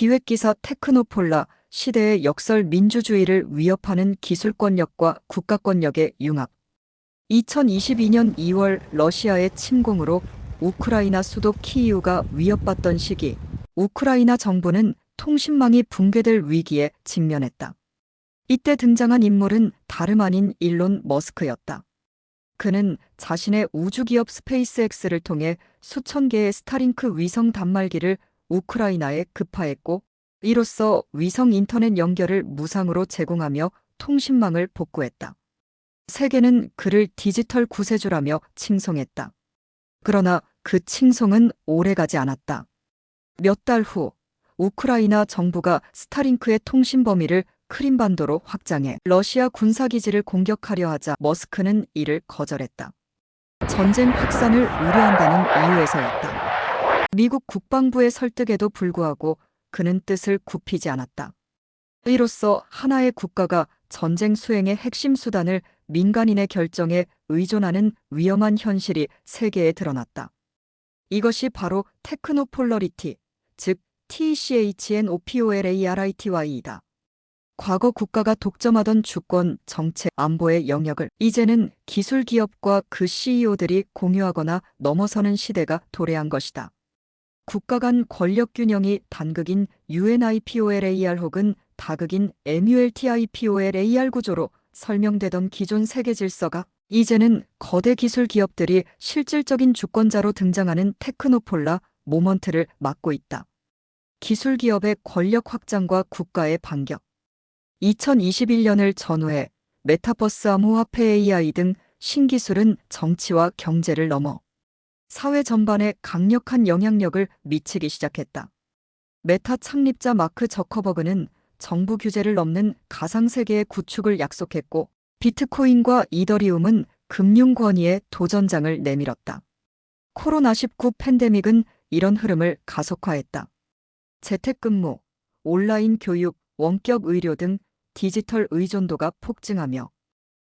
기획기사 테크노폴라, 시대의 역설 민주주의를 위협하는 기술권력과 국가권력의 융합. 2022년 2월 러시아의 침공으로 우크라이나 수도 키이우가 위협받던 시기, 우크라이나 정부는 통신망이 붕괴될 위기에 직면했다. 이때 등장한 인물은 다름 아닌 일론 머스크였다. 그는 자신의 우주기업 스페이스X를 통해 수천 개의 스타링크 위성 단말기를 우크라이나에 급파했고, 이로써 위성 인터넷 연결을 무상으로 제공하며 통신망을 복구했다. 세계는 그를 디지털 구세주라며 칭송했다. 그러나 그 칭송은 오래가지 않았다. 몇 달 후, 우크라이나 정부가 스타링크의 통신 범위를 크림반도로 확장해 러시아 군사기지를 공격하려 하자 머스크는 이를 거절했다. 전쟁 확산을 우려한다는 이유에서였다. 미국 국방부의 설득에도 불구하고 그는 뜻을 굽히지 않았다. 이로써 하나의 국가가 전쟁 수행의 핵심 수단을 민간인의 결정에 의존하는 위험한 현실이 세계에 드러났다. 이것이 바로 테크노폴러리티, 즉 TECHNOPOLARITY이다. 과거 국가가 독점하던 주권, 정책, 안보의 영역을 이제는 기술 기업과 그 CEO들이 공유하거나 넘어서는 시대가 도래한 것이다. 국가 간 권력 균형이 단극인 UNIPOLAR 혹은 다극인 MULTIPOLAR 구조로 설명되던 기존 세계 질서가 이제는 거대 기술 기업들이 실질적인 주권자로 등장하는 테크노폴라 모먼트를 맞고 있다. 기술 기업의 권력 확장과 국가의 반격. 2021년을 전후해 메타버스 암호화폐 AI 등 신기술은 정치와 경제를 넘어 사회 전반에 강력한 영향력을 미치기 시작했다. 메타 창립자 마크 저커버그는 정부 규제를 넘는 가상세계의 구축을 약속했고, 비트코인과 이더리움은 금융 권위의 도전장을 내밀었다. 코로나19 팬데믹은 이런 흐름을 가속화했다. 재택근무, 온라인 교육, 원격 의료 등 디지털 의존도가 폭증하며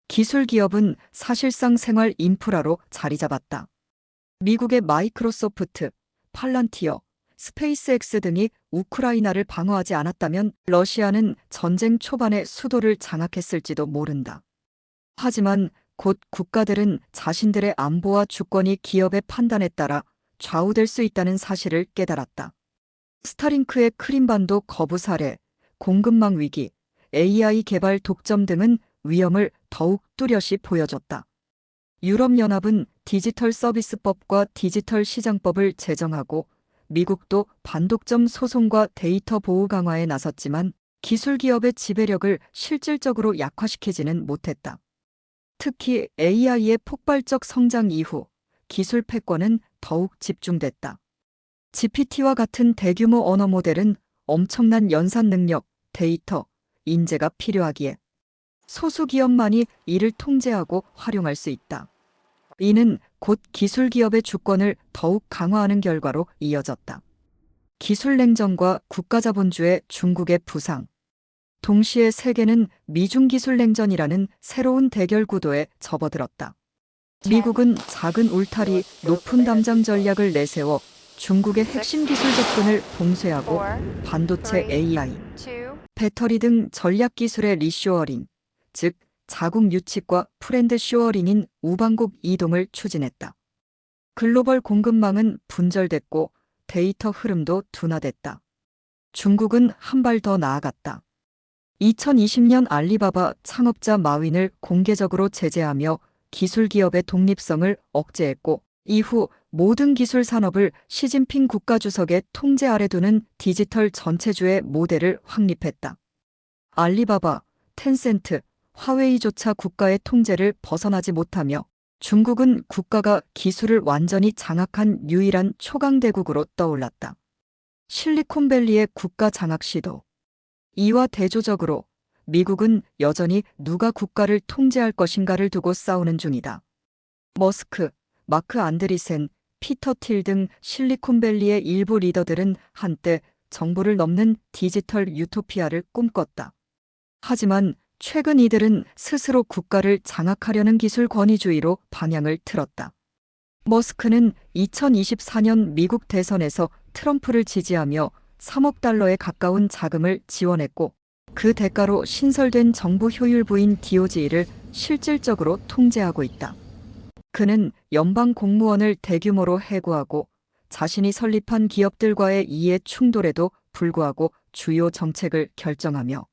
기술 기업은 사실상 생활 인프라로 자리 잡았다. 미국의 마이크로소프트, 팔란티어, 스페이스X 등이 우크라이나를 방어하지 않았다면 러시아는 전쟁 초반에 수도를 장악했을지도 모른다. 하지만 곧 국가들은 자신들의 안보와 주권이 기업의 판단에 따라 좌우될 수 있다는 사실을 깨달았다. 스타링크의 크림반도 거부 사례, 공급망 위기, AI 개발 독점 등은 위험을 더욱 뚜렷이 보여줬다. 유럽연합은 디지털 서비스법과 디지털 시장법을 제정하고 미국도 반독점 소송과 데이터 보호 강화에 나섰지만 기술 기업의 지배력을 실질적으로 약화시키지는 못했다. 특히 AI의 폭발적 성장 이후 기술 패권은 더욱 집중됐다. GPT와 같은 대규모 언어 모델은 엄청난 연산 능력, 데이터, 인재가 필요하기에 소수 기업만이 이를 통제하고 활용할 수 있다. 이는 곧 기술 기업의 주권을 더욱 강화하는 결과로 이어졌다. 기술 냉전과 국가자본주의 중국의 부상. 동시에 세계는 미중 기술 냉전이라는 새로운 대결 구도에 접어들었다. 미국은 작은 울타리, 높은 담장 전략을 내세워 중국의 핵심 기술 접근을 봉쇄하고 반도체 AI, 배터리 등 전략 기술의 리쇼어링, 즉 자국 유치과 프렌드 쇼어링인 우방국 이동을 추진했다. 글로벌 공급망은 분절됐고 데이터 흐름도 둔화됐다. 중국은 한 발 더 나아갔다. 2020년 알리바바 창업자 마윈을 공개적으로 제재하며 기술 기업의 독립성을 억제했고, 이후 모든 기술 산업을 시진핑 국가주석의 통제 아래 두는 디지털 전체주의 모델을 확립했다. 알리바바, 텐센트, 화웨이조차 국가의 통제를 벗어나지 못하며 중국은 국가가 기술을 완전히 장악한 유일한 초강대국으로 떠올랐다. 실리콘밸리의 국가 장악 시도. 이와 대조적으로 미국은 여전히 누가 국가를 통제할 것인가를 두고 싸우는 중이다. 머스크, 마크 안드리센, 피터 틸 등 실리콘밸리의 일부 리더들은 한때 정부를 넘는 디지털 유토피아를 꿈꿨다. 하지만 최근 이들은 스스로 국가를 장악하려는 기술 권위주의로 방향을 틀었다. 머스크는 2024년 미국 대선에서 트럼프를 지지하며 3억 달러에 가까운 자금을 지원했고 그 대가로 신설된 정부 효율부인 DOJ를 실질적으로 통제하고 있다. 그는 연방 공무원을 대규모로 해고하고 자신이 설립한 기업들과의 이해 충돌에도 불구하고 주요 정책을 결정하며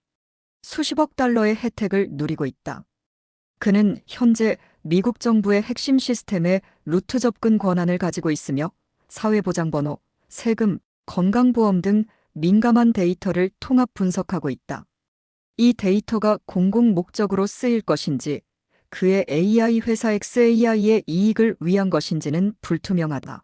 수십억 달러의 혜택을 누리고 있다. 그는 현재 미국 정부의 핵심 시스템의 루트 접근 권한을 가지고 있으며 사회보장번호, 세금, 건강보험 등 민감한 데이터를 통합 분석하고 있다. 이 데이터가 공공 목적으로 쓰일 것인지 그의 AI 회사 XAI의 이익을 위한 것인지는 불투명하다.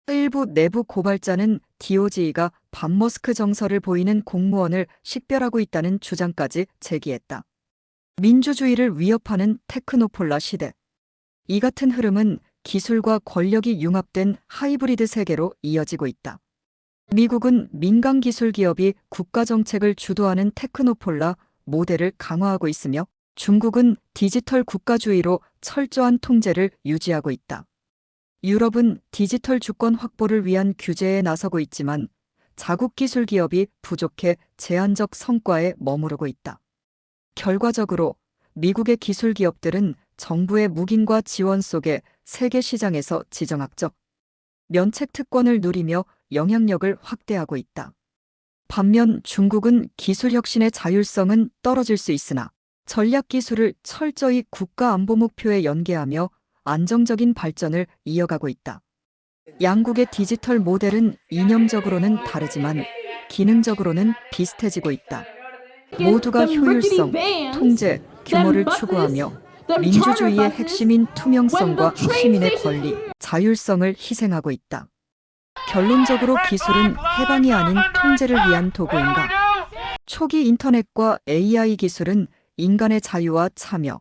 일부 내부 고발자는 DOJ가 반 머스크 정서를 보이는 공무원을 식별하고 있다는 주장까지 제기했다. 민주주의를 위협하는 테크노폴라 시대. 이 같은 흐름은 기술과 권력이 융합된 하이브리드 세계로 이어지고 있다. 미국은 민간 기술 기업이 국가 정책을 주도하는 테크노폴라 모델을 강화하고 있으며 중국은 디지털 국가주의로 철저한 통제를 유지하고 있다. 유럽은 디지털 주권 확보를 위한 규제에 나서고 있지만 자국 기술 기업이 부족해 제한적 성과에 머무르고 있다. 결과적으로 미국의 기술 기업들은 정부의 묵인과 지원 속에 세계 시장에서 지정학적 면책 특권을 누리며 영향력을 확대하고 있다. 반면 중국은 기술 혁신의 자율성은 떨어질 수 있으나 전략 기술을 철저히 국가 안보 목표에 연계하며 안정적인 발전을 이어가고 있다. 양국의 디지털 모델은 이념적으로는 다르지만 기능적으로는 비슷해지고 있다. 모두가 효율성, 통제, 규모를 추구하며 민주주의의 핵심인 투명성과 시민의 권리, 자율성을 희생하고 있다. 결론적으로 기술은 해방이 아닌 통제를 위한 도구인가? 초기 인터넷과 AI 기술은 인간의 자유와 참여,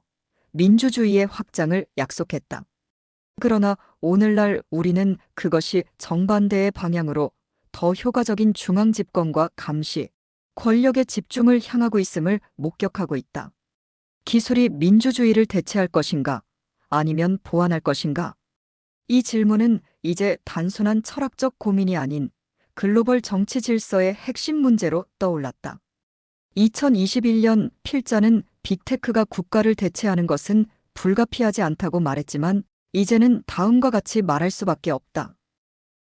민주주의의 확장을 약속했다. 그러나 오늘날 우리는 그것이 정반대의 방향으로 더 효과적인 중앙 집권과 감시, 권력의 집중을 향하고 있음을 목격하고 있다. 기술이 민주주의를 대체할 것인가? 아니면 보완할 것인가? 이 질문은 이제 단순한 철학적 고민이 아닌 글로벌 정치 질서의 핵심 문제로 떠올랐다. 2021년 필자는 빅테크가 국가를 대체하는 것은 불가피하지 않다고 말했지만 이제는 다음과 같이 말할 수밖에 없다.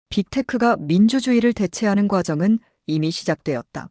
빅테크가 민주주의를 대체하는 과정은 이미 시작되었다.